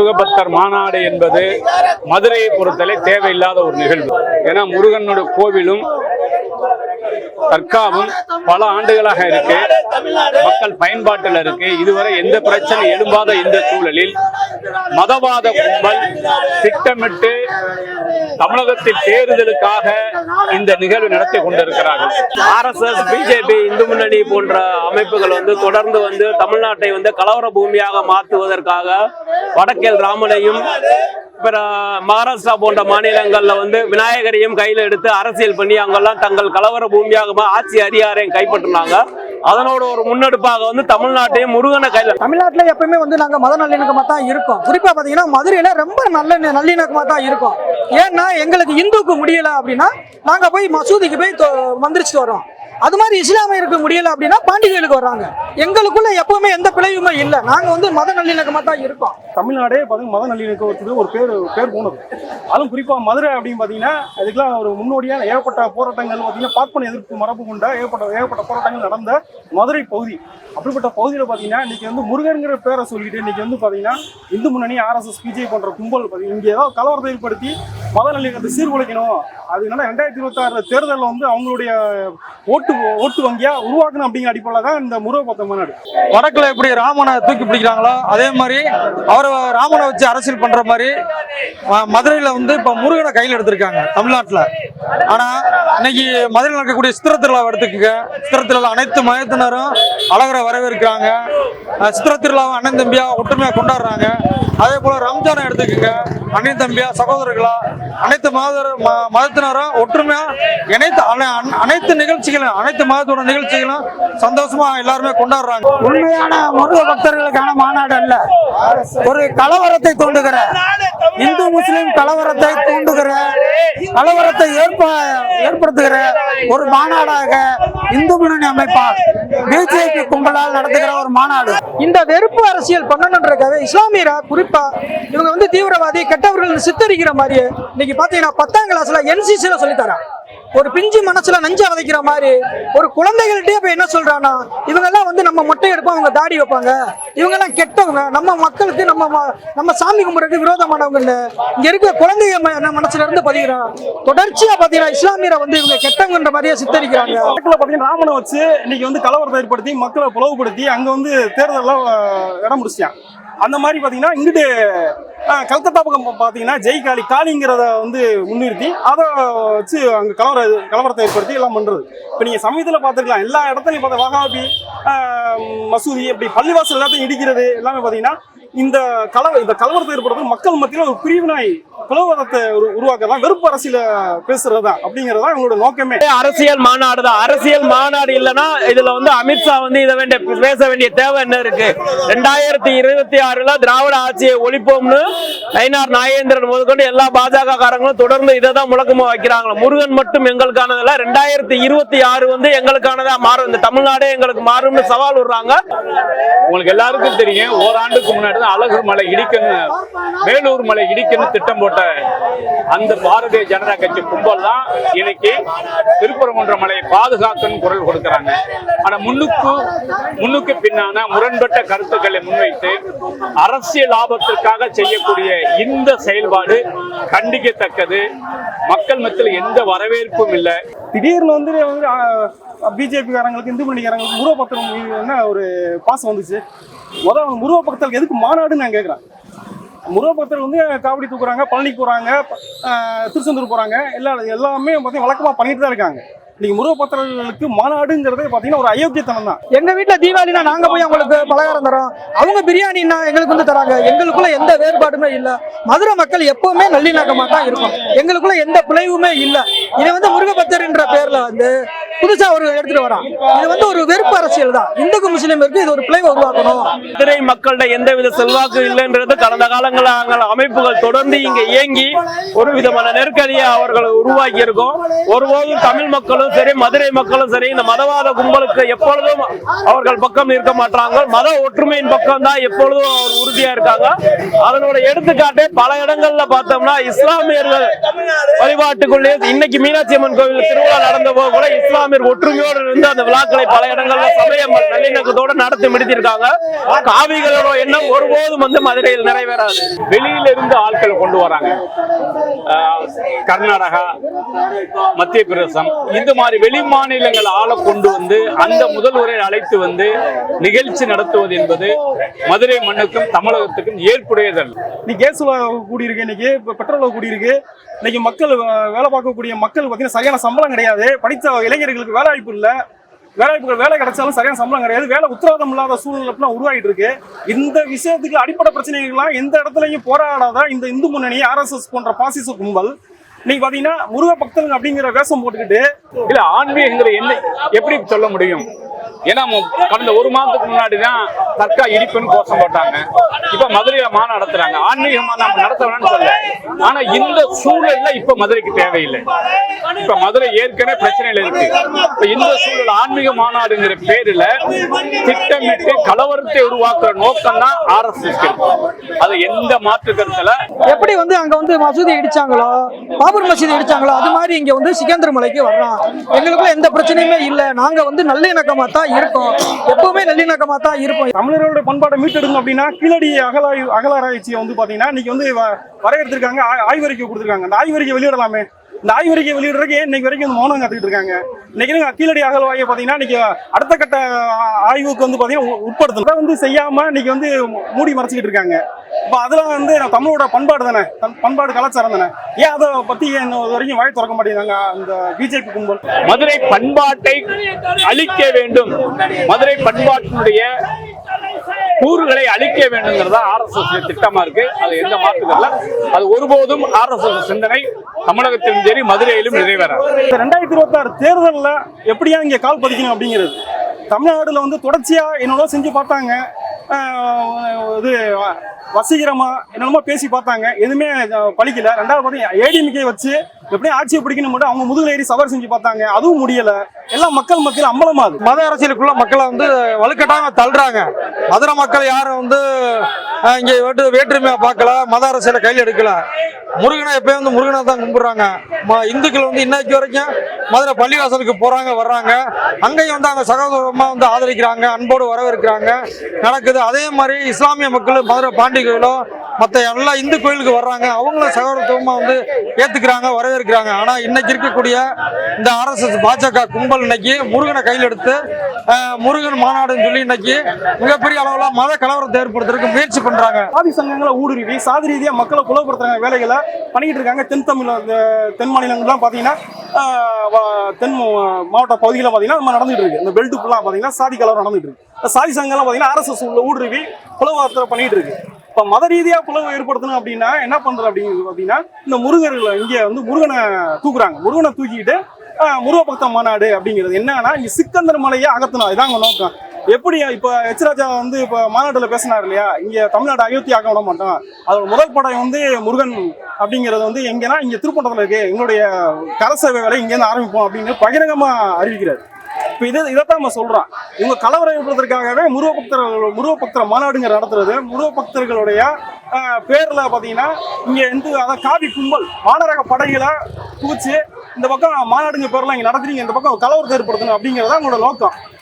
முருகபக்தர் மாநாடு என்பது மதுரையை பொறுத்தவரை தேவையில்லாத ஒரு நிகழ்வு. ஏன்னா முருகனோட கோவிலும் தர்காவும் பல ஆண்டுகளாக இருக்கு, மக்கள் பயன்பாட்டில் இருக்கு. இதுவரை எந்த பிரச்சனை எழும்பாத இந்த சூழலில் மதவாத கும்பல் திட்டமிட்டு தமிழகத்தில் தேர்தலுக்காக இந்த நிகழ்வு நடத்தி கொண்டிருக்கிறார்கள். RSS, BJP, இந்து முன்னணி போன்ற அமைப்புகள் தொடர்ந்து தமிழ்நாட்டை கலவர பூமியாக மாற்றுவதற்காக வடக்கேல் ராமனையும் மகாராஷ்டிரா போன்ற மாநிலங்கள்ல விநாயகரையும் கையில எடுத்து அரசியல் பண்ணி அங்கெல்லாம் தங்கள் கலவர பூமியாக ஆட்சி அதிகாரையும் கைப்பற்றினாங்க. அதனோட ஒரு முன்னெடுப்பாக தமிழ்நாட்டையும் முருகனை கையில. தமிழ்நாட்டுல எப்பவுமே நாங்க மத நல்லிணக்கமா தான் இருக்கோம். குறிப்பா பாத்தீங்கன்னா மதுரையில ரொம்ப நல்லிணக்கமா தான் இருக்கும். ஏன்னா எங்களுக்கு இந்துக்கு முடியல அப்படின்னா நாங்க போய் மசூதிக்கு போய் மந்திரிச்சுட்டு வரோம். அது மாதிரி இஸ்லாமியருக்கு முடியல அப்படின்னா பாண்டிகைகளுக்கு வர்றாங்க. எங்களுக்குள்ள எப்பவுமே எந்த பிழையுமே இல்லை. நாங்க மத நல்லிணக்கமா தான் இருக்கோம். தமிழ்நாடே மத நல்லிணக்கத்துக்கு ஒரு பேர் போனது. அதுவும் குறிப்பா மதுரை அப்படின்னு பாத்தீங்கன்னா அதுக்கெல்லாம் ஒரு முன்னோடியா ஏகப்பட்ட போராட்டங்கள் பாத்தீங்கன்னா பார்ப்பன எதிர்ப்பு மரபு கொண்ட ஏகப்பட்ட போராட்டங்கள் நடந்த மதுரை பகுதி. அப்படிப்பட்ட பகுதியில் பாத்தீங்கன்னா இன்னைக்கு முருகன்கிற பேரை சொல்லிட்டு இன்னைக்கு பாத்தீங்கன்னா இந்து முன்னணி, RSS, BJP போன்ற கும்பல் இங்க ஏதாவது கலவரத்தை ஏற்படுத்தி மத நல்லிணக்கத்தை சீர்குலைக்கணும். அதனால 2026 தேர்தலில் அவங்களுடைய ஓட்டு வங்கியா உருவாக்கணும் அப்படிங்கிற அடிப்படையில் தான் இந்த முருகபக்தர் மாநாடு. வடக்குல எப்படி ராமனை தூக்கி பிடிக்கிறாங்களோ அதே மாதிரி அவரை ராமனை வச்சு அரசியல் பண்ற மாதிரி மதுரையில இப்ப முருகனை கையில் எடுத்திருக்காங்க தமிழ்நாட்டுல. ஆனா இன்னைக்கு மதுரையில் நடக்கக்கூடிய சித்திர திருவிழாவை எடுத்துக்கங்க. சித்திர திருவிழா அனைத்து மதத்தினரும் அழகரை வரவேற்கிறாங்க. சித்திர திருவிழாவை அண்ணன் தம்பியா ஒற்றுமையா கொண்டாடுறாங்க. அதே போல ரம்ஜானை எடுத்துக்கங்க. அண்ணன் தம்பியா சகோதரர்களா அனைத்து மதத்தினரும் ஒற்றுமையா அனைத்து நிகழ்ச்சிகளும் அனைத்து மதத்தோட நிகழ்ச்சிகளும் சந்தோஷமா எல்லாருமே கொண்டாடுறாங்க. உண்மையான முருக பக்தர்களுக்கான மாநாடு அல்ல, ஒரு கலவரத்தை தூண்டுகிற இந்து முஸ்லிம் கலவரத்தை தூண்டுகிற கலவரத்தை ஏற்படுத்துகிற ஒரு மாநாடாக இந்து முன்னணி அமைப்பால் BJP கும்பலால் நடத்துகிற ஒரு மாநாடு. இந்த வெறுப்பு அரசியல் பண்ணணுன்றதுக்காக இஸ்லாமியரா குறிப்பா இவங்க தீவிரவாதி கெட்டவர்கள் சித்தரிக்கிற மாதிரியே இன்னைக்கு பாத்தீங்கன்னா 10ஆம் கிளாஸ்ல NCCல சொல்லித்தரான். ஒரு பிஞ்சு மனசுல நஞ்ச விதைக்கிற மாதிரி ஒரு குழந்தைகள்கிட்டே போய் என்ன சொல்றான்னா இவங்க எல்லாம் நம்ம மொட்டை எடுப்போம், அவங்க தாடி வைப்பாங்க, இவங்க எல்லாம் கெட்டவங்க, நம்ம மக்களுக்கு நம்ம சாமி கும்பிடுறதுக்கு விரோதமானவங்க இல்ல. இங்க இருக்க குழந்தைங்க மனசுல இருந்து பதிகிறான். தொடர்ச்சியா பாத்தீங்கன்னா இஸ்லாமியரை இவங்க கெட்டவங்கன்ற மாதிரியே சித்தரிக்கிறாங்க. பாத்தீங்கன்னா ராமனை வச்சு இன்னைக்கு கலவரத்தை ஏற்படுத்தி மக்களை பிளவுபடுத்தி அங்க தேர்தலாம் இடம் முடிச்சான். அந்த மாதிரி பாத்தீங்கன்னா இங்கிட்டு கல்கத்தா பக்கம் பாத்தீங்கன்னா ஜெய் காளிங்கிறத முன்னிறுத்தி அதை வச்சு அங்க கலவரத்தை ஏற்படுத்தி எல்லாம் பண்றது. இப்ப நீங்க சமயத்துல பாத்துக்கலாம், எல்லா இடத்துலயும் பார்த்தா வகாபி மசூதி அப்படி பள்ளிவாசல் எல்லாத்தையும் இடிக்கிறது எல்லாமே பாத்தீங்கன்னா இந்த கலவரத்தை ஏற்படுறது மக்கள் மத்தியில் ஒரு பிரிவினாய் பிளவுபதத்தை உருவாக்கலாம், வெறுப்பு அரசியல பேசுறதா அப்படிங்கறதா இவங்களோட நோக்கமே. அரசியல் மாநாடு தான். அரசியல் மாநாடு இல்லைன்னா இதுல அமித்ஷா இதை பேச வேண்டிய தேவை என்ன இருக்கு? 2026 திராவிட ஆட்சியை ஒழிப்போம்னு ஐநார் நாகேந்திரன் முதற்கொண்டு எல்லா பாஜக காரங்களும் தொடர்ந்து இதை தான் முழக்கமா வைக்கிறாங்க. முருகன் மட்டும் எங்களுக்கானதல்ல, 2026 எங்களுக்கானதா மாறும், இந்த தமிழ்நாடே எங்களுக்கு மாறும்னு சவால் விடுறாங்க. உங்களுக்கு எல்லாருக்கும் தெரியும், ஓராண்டுக்கு முன்னாடி அழகர் மலை இடிக்கணும், வேலூர் மலை இடிக்கணும் திட்டம் போட்ட அந்த பாரதிய ஜனதா கட்சி கும்பல் தான் இன்னைக்கு திருப்பரங்குன்ற மலையை பாதுகாக்கணும் குரல் கொடுக்கிறாங்க. ஆனா முன்னுக்கு பின்னான முரண்பட்ட கருத்துக்களை முன்வைத்து அரசியல் லாபத்திற்காக செய்யக்கூடிய இந்த செயல்பாடு கண்டிக்கத்தக்கது. மக்கள் மத்தியில் எந்த வரவேற்பும் இல்லை. திடீர்னு BJP காரங்களுக்கு இந்து முன்னணிக்காரங்களுக்கு முருகபக்தர் என்ன ஒரு பாசம் வந்துச்சு. முதல்ல முருகபக்தருக்கு எதுக்கு மாநாடுன்னு நான் கேட்குறேன். முருகபக்தர் காவடி தூக்குறாங்க, பழனிக்கு போறாங்க, திருச்செந்தூர் போறாங்க, எல்லாமே வழக்கமா பண்ணிட்டு தான் இருக்காங்க. இன்னைக்கு முருகபக்தர்களுக்கு மாநாடுங்கிறதே பாத்தீங்கன்னா ஒரு அயோக்கியத்தனம் தான். எங்க வீட்டுல தீபாவளினா நாங்க போய் அவங்களுக்கு பலகாரம் தரோம், அவங்க பிரியாணின்னா எங்களுக்கு தராங்க. எங்களுக்குள்ள எந்த வேறுபாடுமே இல்ல. மதுரை மக்கள் எப்பவுமே நல்லிணக்கமா தான் இருக்கும். எங்களுக்குள்ள எந்த பிழைவுமே இல்ல. இதை முருகபக்தர் என்ற பேர்ல புதுசா ஒரு எடுத்துட்டு வரான். இது ஒரு வெறுப்பு அரசியல் தான். இந்துக்கு முஸ்லிமுக்கு இது ஒரு பிழைவை உருவாக்கணும். மதுரை மக்கள்கிட்ட எந்தவித செல்வாக்கு இல்லைன்றது கடந்த காலங்களில் அமைப்புகள் தொடர்ந்து இங்க இயங்கி ஒரு விதமான நெருக்கடியை அவர்கள் உருவாக்கி இருக்கும். ஒருபோதும் தமிழ் மக்களும் சரி மதுரை மக்களும் சரி இந்த மதவாத கும்பலுக்கு எப்பொழுதும் அவர்கள் பக்கம் இருக்க மாட்டாங்க. மத ஒற்றுமையின் பக்கம் தான் எப்பொழுதும் அவர் உறுதியா இருக்காங்க. அதனோட எடுத்துக்காட்டு பல இடங்கள்ல பார்த்தோம்னா இஸ்லாமியர்கள் வழிபாட்டுக்குள்ளே இன்னைக்கு மீனாட்சி அம்மன் கோவில் திருவிழா நடந்த போது கூட இஸ்லாம் இஸ்லாமியர் ஒற்றுமையோடு இருந்து அந்த விழாக்களை பல இடங்கள்ல சமய நல்லிணக்கத்தோட நடத்தி முடித்திருக்காங்க. காவிகளோட எண்ணம் ஒருபோதும் மதுரையில் நிறைவேறாது. வெளியில இருந்து ஆட்கள் கொண்டு வராங்க. கர்நாடகா, மத்திய பிரதேசம், இந்த மாதிரி வெளி மாநிலங்கள் ஆளை கொண்டு வந்து அந்த முதல்வரை அழைத்து வந்து நிகழ்ச்சி நடத்துவது என்பது மதுரை மண்ணுக்கும் தமிழகத்துக்கும் ஏற்புடையதல்ல. இன்னைக்கு கேஸ் கூடியிருக்கு, இன்னைக்கு பெட்ரோல் கூடியிருக்கு. இன்னைக்கு மக்கள் வேலை பார்க்கக்கூடிய மக்கள் பார்த்தீங்கன்னா சரியான சம்பளம் கிடையாது. படித்த இளைஞர்களுக்கு வேலை வாய்ப்பு இல்லை. வேலை கிடைச்சாலும் சரியான சம்பளம் கிடையாது. வேலை உத்தரவாதம் இல்லாத சூழ்நிலை உருவாகிட்டு இருக்கு. இந்த விஷயத்துக்கு அடிப்படை பிரச்சனைகள்லாம் எந்த இடத்துலையும் போராடாத இந்த இந்து முன்னணி, RSS போன்ற பாசிச கும்பல் இன்னைக்கு பாத்தீங்கன்னா முருக பக்தர்கள் அப்படிங்கிற வேஷம் போட்டுக்கிட்டு இல்ல ஆன்மீகங்கிற என்ன எப்படி சொல்ல முடியும்? ஏன்னா கடந்த ஒரு மாதத்துக்கு முன்னாடி தான் தர்கா இடிப்புன்னு கோஷம் போட்டாங்க. இப்ப மதுரையில மாநாடு நடத்துறாங்க. ஆன்மீகமா நம்ம நடத்த வேணும்னு சொல்ல. ஆனா இந்த சூழல்ல இப்ப மதுரைக்கு தேவையில்லை. இப்ப மதுரை ஏற்கனவே பிரச்சனையில இருக்கு. இப்ப இந்த சூழல் ஆன்மீக மாநாடுங்கிற பேருல திட்டமிட்டு கலவரத்தை உருவாக்குற நோக்கம் தான் RSS. அது எந்த மாற்று கருத்துல எப்படி அங்க மசூதி இடிச்சாங்களோ, பாபர் மசூதி இடிச்சாங்களோ, அது மாதிரி இங்க சிக்கந்தர் மலைக்கு வர்றோம். எங்களுக்குள்ள எந்த பிரச்சனையுமே இல்லை. நாங்க நல்லிணக்கமா தான் இருக்கோம். எப்பவுமே நல்லிணக்கமா தான் இருப்போம். தமிழரோட பண்பாட்டை மீட்டெடுங்க அப்படின்னா கீழடி அகலாராய்ச்சியை பாத்தீங்கன்னா இன்னைக்கு வரையறுத்திருக்காங்க, ஆய்வறிக்கை கொடுத்திருக்காங்க. அந்த ஆய்வறிக்கை வெளியிடலாமே. இந்த ஆய்வறிக்கை வெளியிடுறதுக்கு இன்னைக்கு வரைக்கும் மௌனம் காத்துக்கிட்டு இருக்காங்க. இன்னைக்கு கீழடி அகழ்வாயை பாத்தீங்கன்னா இன்னைக்கு அடுத்த கட்ட ஆய்வுக்கு பாத்தீங்கன்னா உட்படுத்தணும் செய்யாம இன்னைக்கு மூடி மறைச்சிக்கிட்டு இருக்காங்க. இப்ப அதெல்லாம் தமிழோட பண்பாடு தானே, பண்பாடு கலாச்சாரம் தானே. ஏன் அதை பத்தி வரைக்கும் வாய் திறக்க மாட்டேங்கிறாங்க அந்த பிஜேபி கும்பல்? மதுரை பண்பாட்டை அழிக்க வேண்டும், மதுரை பண்பாட்டினுடைய கூறுகளை அழிக்க வேண்டும்ங்கிறதா RSS திட்டமா இருக்கு. அது எந்த மாற்றுக்கல்ல. அது ஒருபோதும் RSS சிந்தனை தமிழகத்திலும் சரி மதுரையிலும் நிறைவேறாது. 2026 தேர்தலில் எப்படியா இங்க கால் பதிக்கணும் அப்படிங்கிறது தமிழ்நாடுல தொடர்ச்சியா என்னோட செஞ்சு பார்த்தாங்க. இது வசீகரமா என்னென்னமோ பேசி பார்த்தாங்க, எதுவுமே பலிக்கல. ரெண்டாவது பார்த்தீங்கன்னா ADMK வச்சு எப்படியும் ஆட்சியை பிடிக்கணும் மட்டும் அவங்க முதுகுல ஏறி சவாரி செஞ்சு பார்த்தாங்க, அதுவும் முடியல. எல்லாம் மக்கள் மத்தியில் அம்பலமாது. மத அரசியலுக்குள்ள மக்களை வலுக்கட்டாம தள்ளுறாங்க. மதுரை மக்கள் யாரும் இங்க வேற்றுமையா பார்க்கல, மத அரசியலை கையில் எடுக்கல. முருகனை எப்பயும் முருகனை தான் கும்பிடுறாங்க. இந்துக்கள் இன்னைக்கு வரைக்கும் மதுரை பள்ளிவாசலுக்கு போறாங்க, வர்றாங்க. அங்கேயும் அங்க சகோதரமா ஆதரிக்கிறாங்க, அன்போடு வரவேற்கிறாங்க, நடக்குது. அதே மாதிரி இஸ்லாமிய மக்கள் மதுரை பாண்டி கோயிலோ மற்ற எல்லா இந்து கோயிலுக்கு வர்றாங்க, அவங்களும் சகோதரத்துவமா ஏத்துக்கிறாங்க, வரவேற்கிறாங்க. ஆனா இன்னைக்கு இருக்கக்கூடிய இந்த RSS பாஜக கும்பல் இன்னைக்கு முருகனை கையில் எடுத்து முருகன் மாநாடுன்னு சொல்லி இன்னைக்கு மிகப்பெரிய அளவுல மத கலவரத்தை ஏற்படுத்துறதுக்கு முயற்சி பண்றாங்க. சாதி சங்கங்களை ஊடுருவி சாதி ரீதியா மக்களை குலப்படுத்துறாங்க வேலைகளை பண்ணிக்கிட்டு இருக்காங்க. தென் மாநிலங்கள்லாம் பாத்தீங்கன்னா தென் மாவட்ட பகுதிகளில் பாத்தீங்கன்னா நடந்துட்டு இருக்கு. இந்த பெல்ட் ஃபுல்லா பாத்தீங்கன்னா சாதி கலவரம் நடந்துட்டு இருக்கு. சாதி சங்கம்லாம் பாத்தீங்கன்னா RSS உள்ள ஊடுருவி குலவார்த்தை பண்ணிட்டு இருக்கு. இப்ப மத ரீதியா பிளவு ஏற்படுத்தணும் அப்படின்னா என்ன பண்றது அப்படிங்கிறது பாத்தீங்கன்னா இந்த முருகர்களை இங்க முருகனை தூக்குறாங்க. முருகனை தூக்கிட்டு முருக பக்த மாநாடு அப்படிங்கிறது என்னன்னா இங்க சிக்கந்தர் மலையை அகத்தணும். இதாங்க நோக்கம். எப்படி இப்ப H. ராஜா இப்ப மாநாட்டுல பேசினார் இல்லையா, இங்க தமிழ்நாடு அயோத்தி ஆக்க விட மாட்டோம், அதோட முதல் படம் முருகன் அப்படிங்கிறது எங்கன்னா இங்க திருப்பண்டத்துல இருக்கு, எங்களுடைய கரசேவை வேலை இங்க இருந்து ஆரம்பிப்போம் அப்படின்னு பகிரங்கமா அறிவிக்கிறார். இப்ப இதைத்தான் நம்ம சொல்றோம். இவங்க கலவரம் ஏற்படுறதுக்காகவே முருக பக்தர் மாநாடுங்கிற நடத்துறது. முருக பக்தர்களுடைய பேர்ல பாத்தீங்கன்னா இங்க காவி கும்பல் வானரக படைகளை குவிச்சு இந்த பக்கம் மாநாடுங்க பேர்லாம் இங்க நடத்துறீங்க, இந்த பக்கம் கலவரத்தை ஏற்படுத்தணும் அப்படிங்கறத அவங்களோட நோக்கம்.